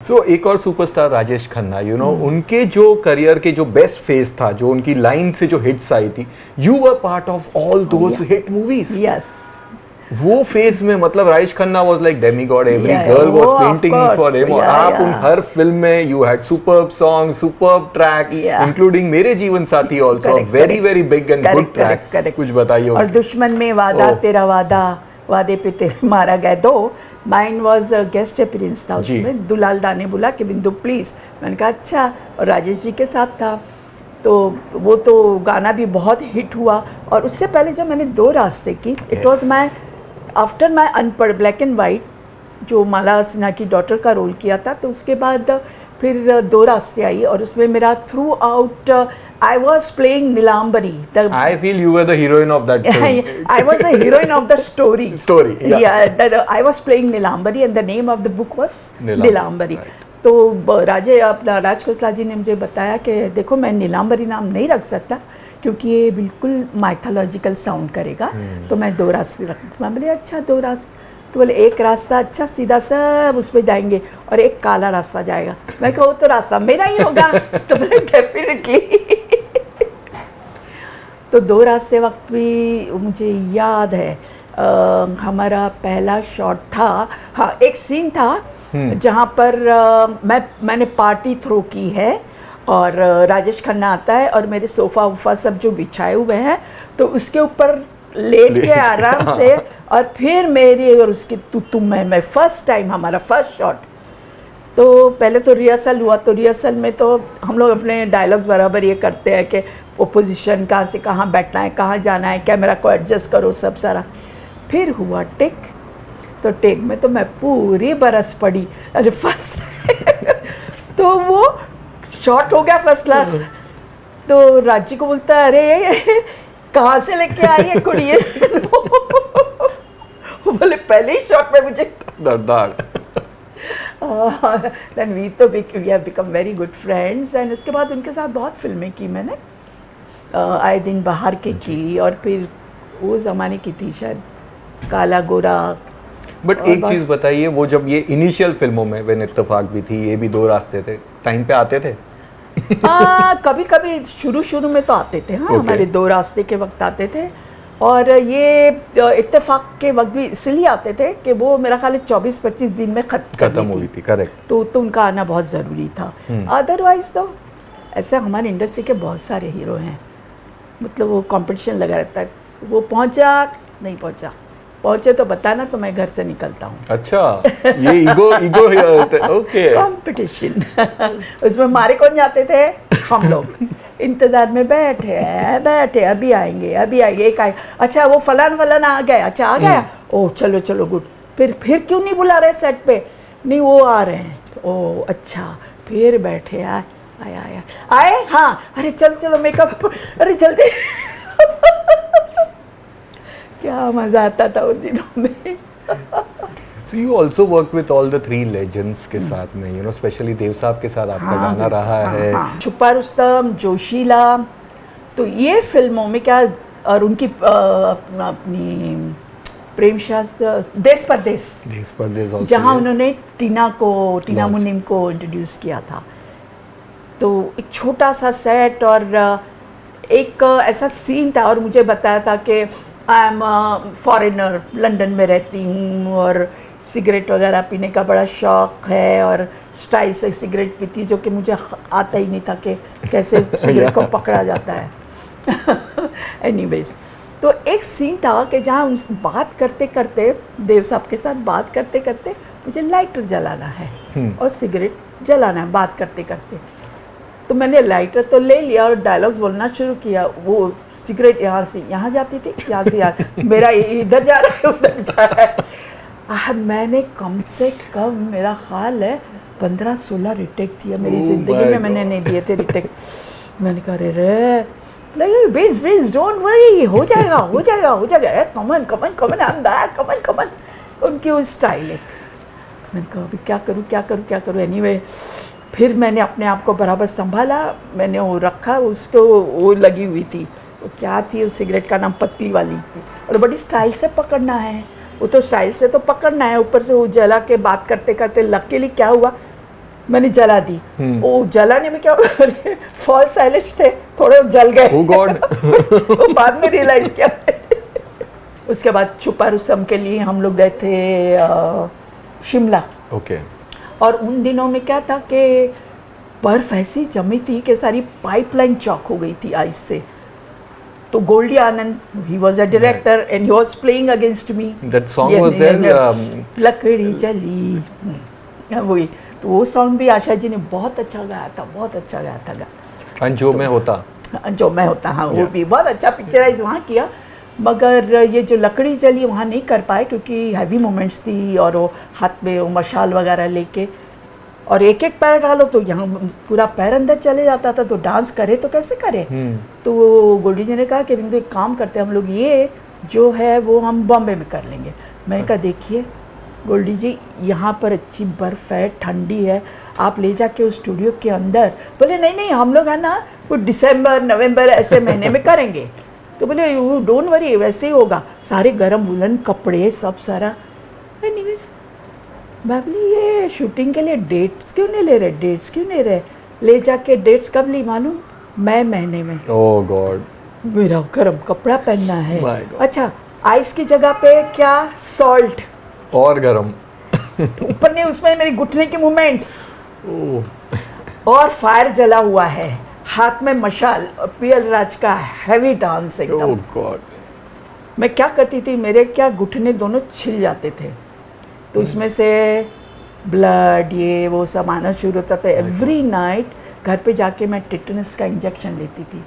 एक और सुपरस्टार राजेश खन्ना, उनके जो करियर के जो बेस्ट फेज था, जो उनकी लाइन से जो हिट्स आई थी, you were part of all those hit movies. Yes, वो फेज में मतलब Rajesh Khanna was like demigod, every girl was painting for him, और आप उन हर फिल्म में you had superb song, superb track, including मेरे जीवन साथी also, very very big and good track. कुछ बताइए। और दुश्मन में वादा तेरा वादा, वादे पे तेरे मारा गया दो, माइन वॉज गेस्ट अपीयरेंस था उसमें। दुलाल दा ने बोला कि बिंदु प्लीज़, मैंने कहा अच्छा, और राजेश जी के साथ था, तो वो तो गाना भी बहुत हिट हुआ। और उससे पहले जो मैंने दो रास्ते की, it was my after my अनपढ़ ब्लैक एंड वाइट, जो माला सिन्हा की डॉटर का रोल किया था, तो उसके बाद फिर दो रास्ते आई, और उसमें मेरा through out I was playing Nilambari. I feel you were the heroine of that film. I was the heroine of the story. Yeah. I was playing Nilambari and the name of the book was Nilambari. Right. तो राज खोसला जी ने मुझे बताया कि देखो, मैं नीलांबरी नाम नहीं रख सकता क्योंकि ये बिल्कुल माइथोलॉजिकल साउंड करेगा, तो मैं दो रास्ते रखूँगा। मैं बोले अच्छा, दो रास्ते? तो बोले एक रास्ता अच्छा सीधा सब उस पर जाएंगे और एक काला रास्ता जाएगा। मैं कहा वो तो रास्ता मेरा ही होगा। तो बोले डेफिनेटली। तो दो रास्ते वक्त भी मुझे याद है, हमारा पहला शॉट था, हाँ एक सीन था जहाँ पर मैंने पार्टी थ्रो की है, और राजेश खन्ना आता है और मेरे सोफ़ा वूफा सब जो बिछाए हुए हैं, तो उसके ऊपर लेट के आराम से, और फिर मेरी और उसकी तुम मैं फर्स्ट टाइम, हमारा फर्स्ट शॉट। तो पहले तो रिहर्सल हुआ, तो रिहर्सल में तो हम लोग अपने डायलॉग्स बराबर ये करते हैं कि पोजीशन कहाँ से कहाँ बैठना है, कहाँ जाना है, कैमरा को एडजस्ट करो, सब सारा। फिर हुआ टेक, तो टेक में तो मैं पूरी बरस पड़ी, अरे फर्स्ट तो वो शॉट हो गया फर्स्ट क्लास। तो राजी को बोलता है अरे कहाँ से लेके आई है कुड़ी? बोले पहले ही शॉट में मुझे दर्दार। Then we have become very good friends, and उसके बाद उनके साथ बहुत फिल्में की मैंने, आए दिन बाहर के की, और फिर वो ज़माने की थी शायद काला गोरा। बट एक चीज़ बताइए, वो जब ये इनिशियल फिल्मों में वेन इत्तेफाक भी थी, ये भी दो रास्ते थे, टाइम पे आते थे? कभी कभी शुरू में तो आते थे, हाँ हमारे दो रास्ते के वक्त आते थे, और ये इत्तेफाक के वक्त भी इसलिए आते थे कि वो मेरा ख्याल 24-25 दिन में खत्म हुई थी। करेक्ट। तो उनका आना बहुत ज़रूरी था। अदरवाइज तो ऐसे हमारी इंडस्ट्री के बहुत सारे हीरो हैं, मतलब वो कंपटीशन लगा रहता है, वो पहुंचा नहीं पहुंचा, पहुंचे तो बताना, तो मैं घर से निकलता हूँ। अच्छा, ये ईगो ओके, कंपटीशन। उसमें मारे कौन जाते थे? हम लोग इंतजार में बैठे अभी आएंगे एक आए, अच्छा वो फलान आ गया, अच्छा आ गया, ओह चलो गुड, फिर क्यों नहीं बुला रहे सेट पे? नहीं वो आ रहे हैं, ओह अच्छा, फिर बैठे आए, हाँ अरे चलो मेकअप, अरे जल्दी। क्या मजा आता था उन दिनों में। So you also worked with all the three legends के साथ में, स्पेशली देव साहब के साथ आपका गाना रहा है। छुपा रुस्तम, जोशीला, तो ये फिल्मों में क्या, और उनकी अपनी प्रेम शास्त्र देश परदेश जहाँ उन्होंने टीना मुनीम को इंट्रोड्यूस किया था। तो एक छोटा सा सेट और एक ऐसा सीन था, और मुझे बताया था कि आई एम फॉरेनर, लंदन में रहती हूँ, और सिगरेट वगैरह पीने का बड़ा शौक़ है, और स्टाइल से सिगरेट पीती, जो कि मुझे आता ही नहीं था कि कैसे सिगरेट को पकड़ा जाता है। एनीवेज, तो एक सीन था कि जहाँ उन बात करते करते, देव साहब के साथ बात करते करते, मुझे लाइटर जलाना है और सिगरेट जलाना है बात करते करते। तो मैंने लाइटर तो ले लिया और डायलॉग्स बोलना शुरू किया। वो सिगरेट यहाँ से यहाँ जाती थी, यहाँ से यहाँ, मेरा इधर जा रहा है उधर जा रहा है। मैंने कम से कम, मेरा ख्याल है 15-16 रिटेक दिया मेरी ज़िंदगी में, मैंने नहीं दिए थे रिटेक। मैंने कहा रे बेस डोंट वरी, हो जाएगा, कमन आई एम बैक, कमन। उनकी वो स्टाइल है। मैंने कहा अभी क्या करूँ। एनीवे, फिर मैंने अपने आप को बराबर संभाला, मैंने वो रखा, उसको वो लगी हुई थी, वो क्या थी उस सिगरेट का नाम, पतली वाली, और बड़ी स्टाइल से पकड़ना है, वो तो स्टाइल से तो पकड़ना है, ऊपर से वो जला के बात करते करते लकीली क्या हुआ, मैंने जला दी। वो जलाने में क्या फॉल्स साइलेंस थे, थोड़े जल गए। Oh God! वो बाद में रियलाइज किया। उसके बाद छुपा रुस्तम के लिए हम लोग गए थे शिमला। ओके। और उन दिनों में क्या था कि बर्फ ऐसी जमी थी कि सारी पाइपलाइन चॉक हो गई थी आइस से। तो Goldie Anand, he was a director and he was playing against me. That song was there, लकड़ी जली, वही। तो वो सॉन्ग भी आशा जी ने बहुत अच्छा गाया था, बहुत अच्छा गाया था। एंड जो मैं होता, जो मैं होता, हाँ, वो भी बहुत अच्छा पिक्चराइज वहाँ किया। मगर ये जो लकड़ी जली वहाँ नहीं कर पाए क्योंकि हैवी मोमेंट्स थी, और वो हाथ में वो मशाल वगैरह लेके, और एक एक पैर डालो तो यहाँ पूरा पैर अंदर चले जाता था, तो डांस करे तो कैसे करे। तो गोल्डी जी ने कहा कि बिंदु एक काम करते हैं हम लोग, ये जो है वो हम बॉम्बे में कर लेंगे। मैंने कहा देखिए गोल्डी जी, यहाँ पर अच्छी बर्फ़ है, ठंडी है, आप ले जाके उस स्टूडियो के अंदर। बोले नहीं नहीं, हम लोग है ना वो दिसंबर नवंबर ऐसे महीने में करेंगे। तो बोले यू डोंट वरी, वैसे ही होगा, सारे गर्म वुलन कपड़े सब सारा। एनीवेज मैं बोली ये शूटिंग के लिए डेट्स क्यों नहीं ले रहे, डेट्स क्यों नहीं रहे। ले जाके डेट्स कब ली मालूम, मई महीने में। ओह गॉड, मेरा गर्म कपड़ा पहनना है। My God. अच्छा, आइस की जगह पे क्या, सॉल्ट और गरम। ऊपर नहीं, उसमें मेरी घुटने की मूवमेंट्स, और फायर जला हुआ है, हाथ में मशाल, पीएल राज का हैवी डांस एकदम। ओह गॉड। मैं क्या करती थी, मेरे क्या घुटने दोनों छिल जाते थे, तो उसमें से ब्लड ये वो सब आना शुरू होता था। एवरी नाइट घर पे जाके मैं टिटनस का इंजेक्शन लेती थी।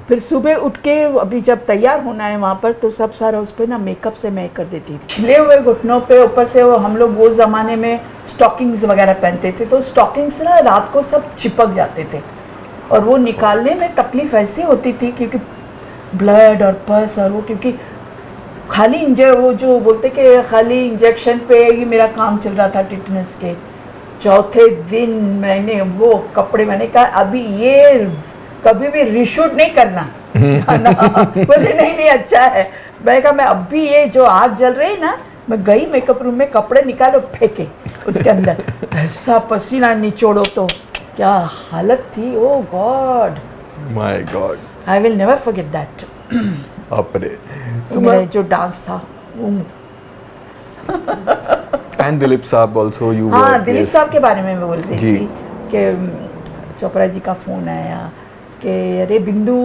फिर सुबह उठ के अभी जब तैयार होना है वहाँ पर, तो सब सारा उस पर ना मेकअप से मैं कर देती थी। छिले हुए घुटनों पे ऊपर से वो हम लोग वो ज़माने में स्टॉकिंग्स वगैरह पहनते थे, तो स्टॉकिंग्स ना रात को सब चिपक जाते थे, और वो निकालने में तकलीफ ऐसी होती थी क्योंकि ब्लड और पस, और वो क्योंकि खाली वो जो बोलते कि खाली इंजेक्शन पे ही मेरा काम चल रहा था टिटनस के। चौथे दिन मैंने वो कपड़े, मैंने कहा अभी ये कभी भी रिशूट नहीं करना। बोले नहीं नहीं अच्छा है। मैंने कहा मैं अभी ये जो आग जल रही ना, मैं गई मेकअप रूम में, कपड़े निकालो फेंके उसके अंदर, ऐसा पसीना निचोड़ो तो क्या हालत थी। Oh God, my God, I will never forget that. अपरे मेरा जो डांस था एंड दिलीप साहब आल्सो यू। हाँ, दिलीप साहब के बारे में मैं बोल रही थी कि चोपड़ा जी का फ़ोन आया कि अरे बिंदु,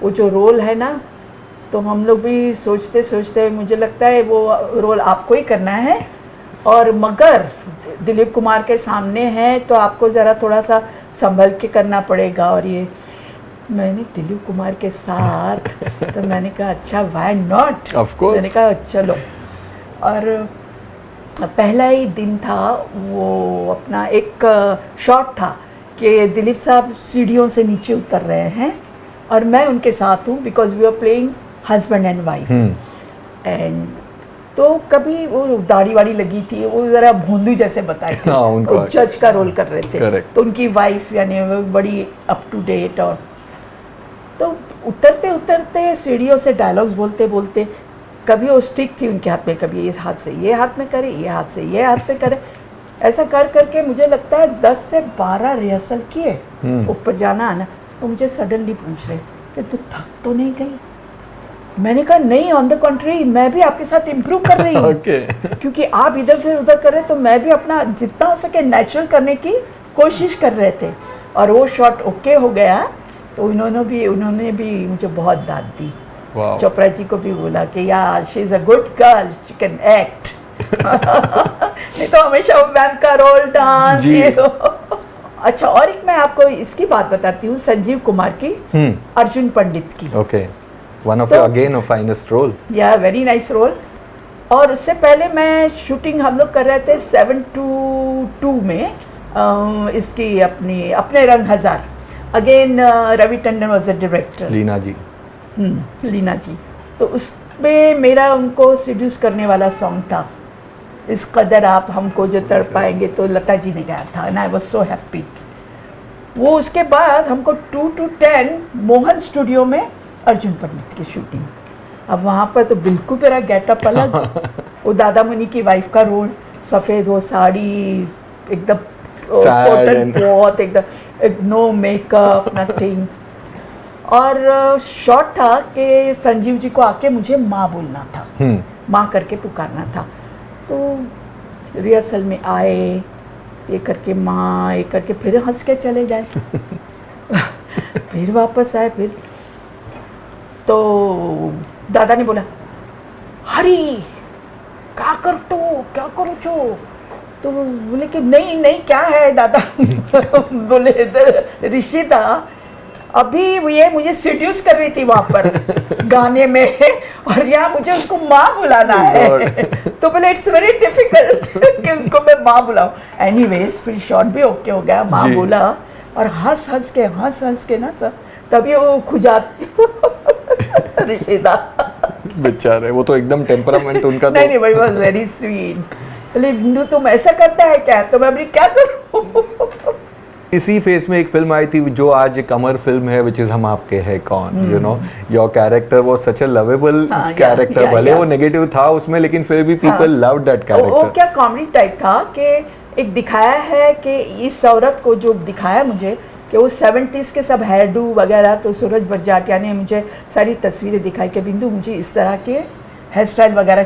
वो जो रोल है ना, तो हम लोग भी सोचते सोचते मुझे लगता है वो रोल आपको ही करना है, और मगर दिलीप कुमार के सामने है तो आपको ज़रा थोड़ा सा संभल के करना पड़ेगा। और ये मैंने दिलीप कुमार के साथ तो मैंने कहा अच्छा व्हाई नॉट, ऑफ कोर्स। मैंने कहा चलो। और पहला ही दिन था, वो अपना एक शॉट था कि दिलीप साहब सीढ़ियों से नीचे उतर रहे हैं और मैं उनके साथ हूँ, because we are playing husband and wife. And तो कभी वो दाढ़ी वाड़ी लगी थी, वो ज़रा भोंदू जैसे बताए थे, वो जज का रोल कर रहे थे। Correct. तो उनकी वाइफ यानी वो बड़ी अप टू डेट, और तो उतरते उतरते सीढ़ियों से डायलॉग्स बोलते बोलते, कभी वो स्टिक थी उनके हाथ में, कभी इस हाथ से ये हाथ में करे, ये हाथ से ये हाथ में करे, ऐसा कर करके मुझे लगता है 10 से 12 रिहर्सल किए ऊपर जाना आना। तो मुझे सडनली पूछ रहे कि तू थक तो नहीं गई। मैंने कहा नहीं, ऑन द कॉन्ट्री, मैं भी आपके साथ इम्प्रूव कर रही हूँ। क्योंकि आप इधर से उधर कर रहे, तो मैं भी अपना जितना हो सके नेचुरल करने की कोशिश कर रहे थे। और वो शॉट ओके हो गया, तो उन्होंने भी मुझे बहुत दाद दी। चोपड़ा जी को भी बोला कि यार she is a good girl, she can act. नहीं तो हमेशा वो मैम का रोल डांस। अच्छा, और एक मैं आपको इसकी बात बताती हूँ, संजीव कुमार की, अर्जुन पंडित की। Okay, one of your again a finest role. Yeah very nice role. और उससे पहले मैं शूटिंग हम लोग कर रहे थे 722 में इसकी अपने रंग हजार। अगेन Ravi Tandon was the director, Leena ji. Leena ji. तो उसमें मेरा उनको सीड्यूस करने वाला सॉन्ग था, इस कदर आप हमको जो तड़पाएंगे, तो लता जी ने गाया था, and I was so happy. वो उसके बाद हमको 2 to 10 मोहन स्टूडियो में अर्जुन पंडित की शूटिंग। अब वहाँ पर तो बिल्कुल मेरा गेटअप अलग, वो दादा मुनि की वाइफ का रोल, सफ़ेद वो साड़ी एकदम बहुत एकदम नो मेकअप नथिंग। और शॉट था कि संजीव जी को आके मुझे माँ बोलना था, माँ करके पुकारना था। तो रिहर्सल में आए, ये करके माँ, ये करके फिर हंस के चले जाए फिर वापस आए। फिर तो दादा ने बोला, हरी क्या कर तो, क्या करो छो? तो बोले कि नहीं नहीं क्या है दादा बोले ऋषि था अभी ये मुझे सीड्यूस कर रही थी वहां पर गाने में और यहाँ मुझे उसको माँ बुलाना है तो बोले इट्स वेरी डिफिकल्ट कि उनको मैं माँ बुलाऊं। एनीवेज फिर शॉट भी ओके हो गया, माँ बोला और हंस हंस के ना सब, तभी वो खुजात ऋषिदा बेचारे, वो तो एकदम टेम्परामेंट उनका नहीं नहीं भाई वाज वेरी स्वीट। बोले बिंदु तुम ऐसा करता है क्या? तो मैं बोली क्या करूं इसी फेस में एक फिल्म आई थी जो आज एक अमर फिल्म है, विच इज हम आपके है कौन। You know your character was such a lovable character, भले वो नेगेटिव था उसमें लेकिन फिर भी पीपल लव्ड दैट कैरेक्टर। वो क्या कॉमेडी टाइप था कि एक दिखाया है कि इस औरत को जो दिखाया मुझे कि वो 70s के सब हेयर डू वगैरह, तो सूरज बरजाटिया ने मुझे सारी तस्वीरें दिखाई कि बिंदु मुझे इस तरह के हेयर स्टाइल वगैरह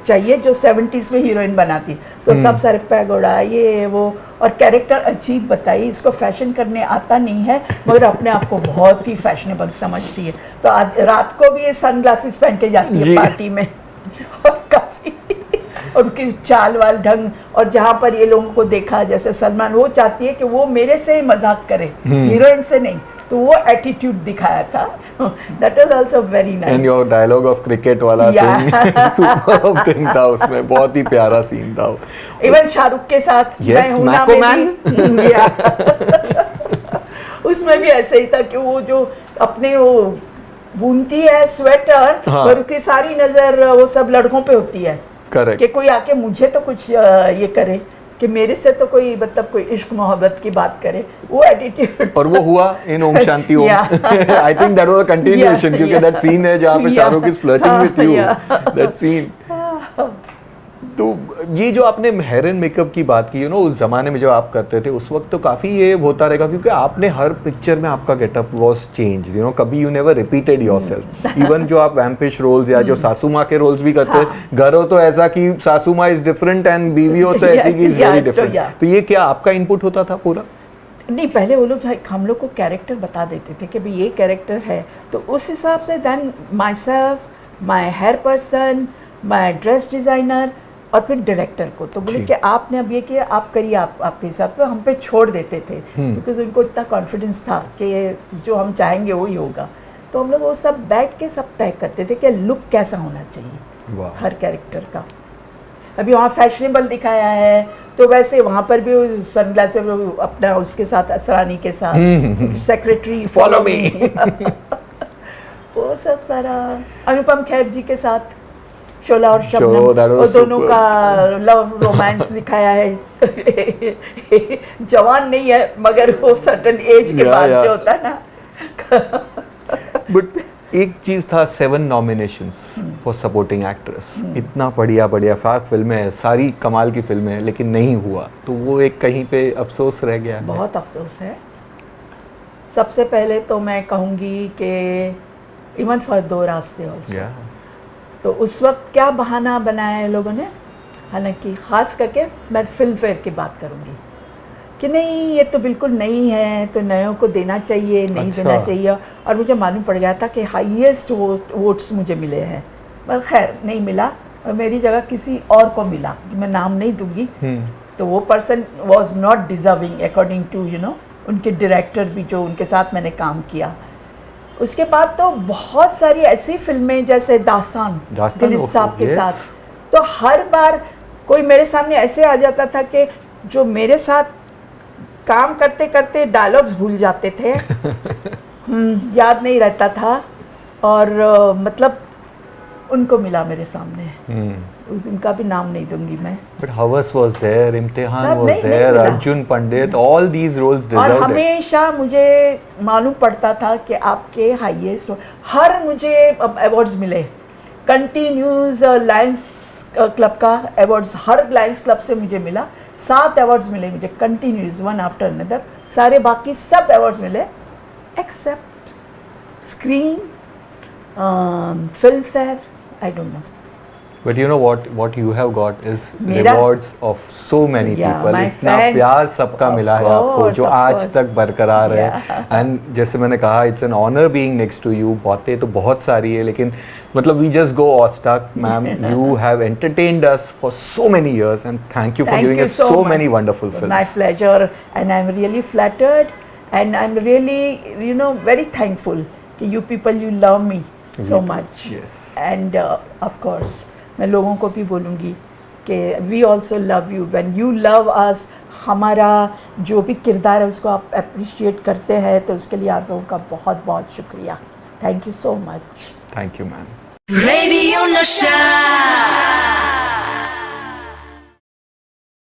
चाहिए जो 70s में हीरोइन बनाती। तो सब सारे पैगोड़ा ये वो, और कैरेक्टर अजीब बताई, इसको फैशन करने आता नहीं है मगर अपने आप को बहुत ही फैशनेबल समझती है। तो रात को भी ये सनग्लासेस पहन के जाती है पार्टी में और काफ़ी और उनकी चाल वाल ढंग, और जहाँ पर ये लोगों को देखा जैसे सलमान, वो चाहती है कि वो मेरे से मजाक करे, हीरोइन से नहीं, तो वो एटीट्यूड दिखाया था। That was also very nice. And your dialogue of cricket वाला थिंग सुपर्ब थिंग था उसमें, बहुत ही प्यारा सीन था। इवन शाहरुख के साथ मैं हूं ना में उसमें भी ऐसे ही था कि वो जो अपने वो बुनती है स्वेटर, और उसकी सारी नजर वो सब लड़कों पे होती है। करेक्ट। कि कोई आके मुझे तो कुछ ये करे कि मेरे से तो कोई मतलब कोई इश्क मोहब्बत की बात करे, वो एटीट्यूड। और वो हुआ in Om Shanti Om. I think that was a continuation, क्योंकि दैट सीन है जहाँ पे Shahrukh is flirting with you, that scene. तो ये जो आपने हेयर एंड मेकअप की बात की, यू नो उस जमाने में जो आप करते थे उस वक्त तो काफी ये होता रहेगा, क्योंकि आपने हर पिक्चर में आपका getup was change, you know कभी you never repeated yourself. Even जो आप वैम्पिश रोल्स या जो सासू माँ के रोल्स भी करते हैं, घर हो तो ऐसा कि सासू माँ इज डिफरेंट एंड बीवी हो तो ऐसी की इज वेरी डिफरेंट। तो ये क्या आपका इनपुट होता था पूरा? नहीं, पहले वो लोग हम लोग को कैरेक्टर बता देते थे कि भाई ये कैरेक्टर है, तो उस हिसाब से then myself, my hair person, my dress designer और फिर डायरेक्टर को तो बोले कि आपने अब ये किया, आप करिए, आपके हिसाब से हम पे छोड़ देते थे, क्योंकि उनको इतना कॉन्फिडेंस था कि जो हम चाहेंगे वही होगा। तो हम लोग वो सब बैठ के सब तय करते थे कि लुक कैसा होना चाहिए हर कैरेक्टर का। अभी वहाँ फैशनेबल दिखाया है तो वैसे वहाँ पर भी सनग्लासेस अपना उसके साथ असरानी के साथ सेक्रेटरी फॉलो मी वो सब सारा। अनुपम खेर जी के साथ शोला और शबनम, वो दोनों का लव रोमांस दिखाया है। जवान नहीं है मगर वो सर्टेन एज के बाद जो होता है ना। बट एक चीज था 7 नॉमिनेशंस फॉर सपोर्टिंग एक्ट्रेस, इतना बढ़िया फिल्में हैं, सारी कमाल की फिल्में हैं, लेकिन नहीं हुआ, तो वो एक कहीं पे अफसोस रह गया। बहुत अफसोस है। सबसे पहले तो मैं कहूँगी कि इवन फॉर दो रास्ते ऑल्सो, तो उस वक्त क्या बहाना बनाया है लोगों ने, हालांकि ख़ास करके मैं फिल्म फेयर की बात करूँगी कि नहीं ये तो बिल्कुल नहीं है, तो नयों को देना चाहिए, नहीं देना चाहिए। और मुझे मालूम पड़ गया था कि हाईएस्ट वोट्स मुझे मिले हैं, पर खैर नहीं मिला और मेरी जगह किसी और को मिला, मैं नाम नहीं दूंगी। तो वो person was not deserving according to you know उनके डायरेक्टर भी जो उनके साथ मैंने काम किया। उसके बाद तो बहुत सारी ऐसी फिल्में जैसे दास्तान दिलीप साहब के साथ, तो हर बार कोई मेरे सामने ऐसे आ जाता था कि जो मेरे साथ काम करते करते डायलॉग्स भूल जाते थे याद नहीं रहता था, और मतलब उनको मिला मेरे सामने। उनका भी नाम नहीं दूंगी मैं। But हवस was there, इम्तिहान was there, Arjun Pandit, all these roles deserved और हमेशा मुझे मालूम पड़ता था कि आपके हाईएस्ट हर मुझे अवार्ड्स मिले, कंटिन्यूज लायंस क्लब का अवार्ड्स हर लायंस क्लब से मुझे मिला, 7 अवार्ड्स मिले मुझे कंटिन्यूस, वन आफ्टर अनदर, सारे बाकी सब अवार्ड्स मिले except screen, Filmfare, I don't know. But you know what you have got is मेरा- rewards of so many Yeah, people. my इतना fans, प्यार सबका of मिला है आपको course, जो of आज course. तक बरकरार है. Yeah. And जैसे मैंने कहा, it's an honor being next to you. बातें तो बहुत सारी है, लेकिन मतलब we just go awestruck, ma'am. You have entertained us for so many years, and thank you for Thank giving you us so so much. many wonderful films. My pleasure, and I'm really flattered, and I'm really, you know, very thankful कि you people, you love me so much. Yes. And of course, मैं लोगों को भी बोलूँगी कि we also love you. When you love us, हमारा जो भी किरदार है उसको आप अप्रिशिएट करते हैं, तो उसके लिए आप लोगों का बहुत बहुत शुक्रिया. Thank you so much. Thank you, ma'am. Radio Nasha.